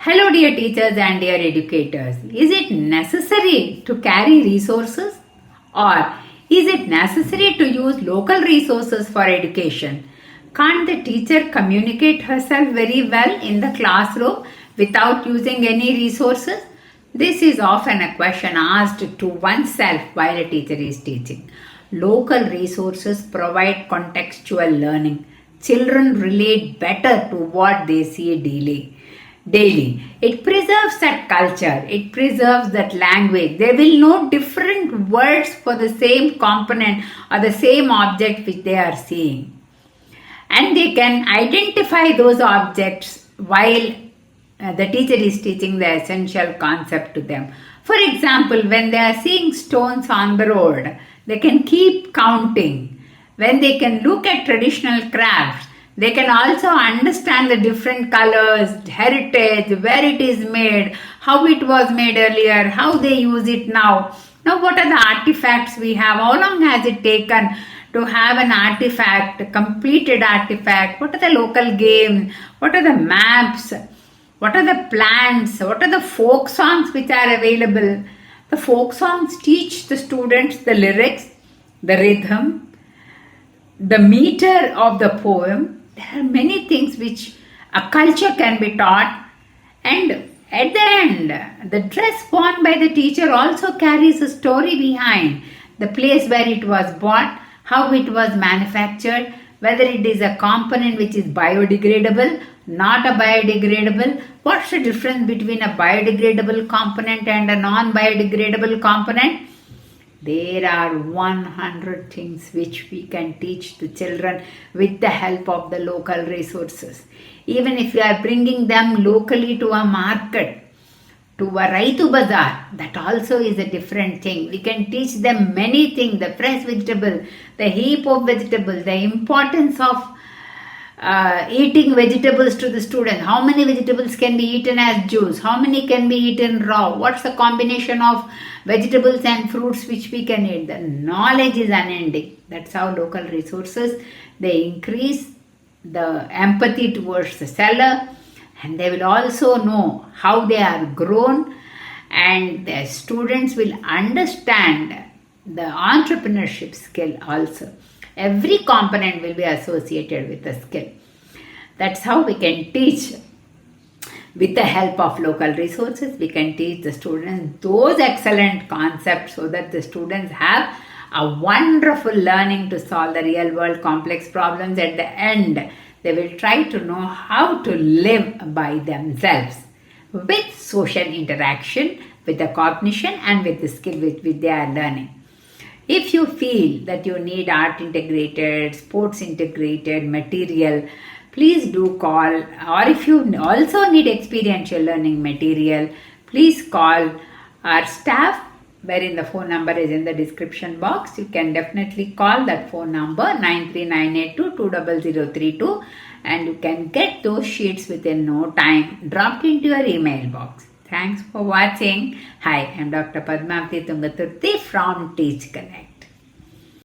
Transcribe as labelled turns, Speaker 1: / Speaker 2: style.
Speaker 1: Hello dear teachers and dear educators. Is it necessary to carry resources or is it necessary to use local resources for education? Can't the teacher communicate herself very well in the classroom without using any resources? This is often a question asked to oneself while a teacher is teaching. Local resources provide contextual learning. Children relate better to what they see daily. It preserves that culture, it preserves that language. They will know different words for the same component or the same object which they are seeing. And they can identify those objects while the teacher is teaching the essential concept to them. For example, when they are seeing stones on the road, they can keep counting. When they can look at traditional crafts, they can also understand the different colors, heritage, where it is made, how it was made earlier, how they use it now. Now, what are the artifacts we have? How long has it taken to have an artifact, a completed artifact? What are the local games? What are the maps? What are the plants? What are the folk songs which are available? The folk songs teach the students the lyrics, the rhythm, the meter of the poem. There are many things which a culture can be taught, and at the end, the dress worn by the teacher also carries a story behind the place where it was bought, how it was manufactured, whether it is a component which is biodegradable, not a biodegradable, what's the difference between a biodegradable component and a non-biodegradable component. There are 100 things which we can teach the children with the help of the local resources. Even if we are bringing them locally to a market, to a Raitu Bazaar, that also is a different thing. We can teach them many things, the fresh vegetable, the heap of vegetables, the importance of eating vegetables to the student. How many vegetables can be eaten as juice? How many can be eaten raw? What's the combination of vegetables and fruits which we can eat? The knowledge is unending. That's how local resources, they increase the empathy towards the seller, and they will also know how they are grown, and the students will understand the entrepreneurship skill also. Every component will be associated with a skill. That's how we can teach. With the help of local resources, we can teach the students those excellent concepts so that the students have a wonderful learning to solve the real world complex problems. At the end, they will try to know how to live by themselves with social interaction, with the cognition and with the skill which they are learning. If you feel that you need art integrated, sports integrated material, please do call. Or if you also need experiential learning material, please call our staff, wherein the phone number is in the description box. You can definitely call that phone number 93982-20032 and you can get those sheets within no time dropped into your email box. Thanks for watching. Hi, I'm Dr. Padmavati Tungaturthi from TeachConnect.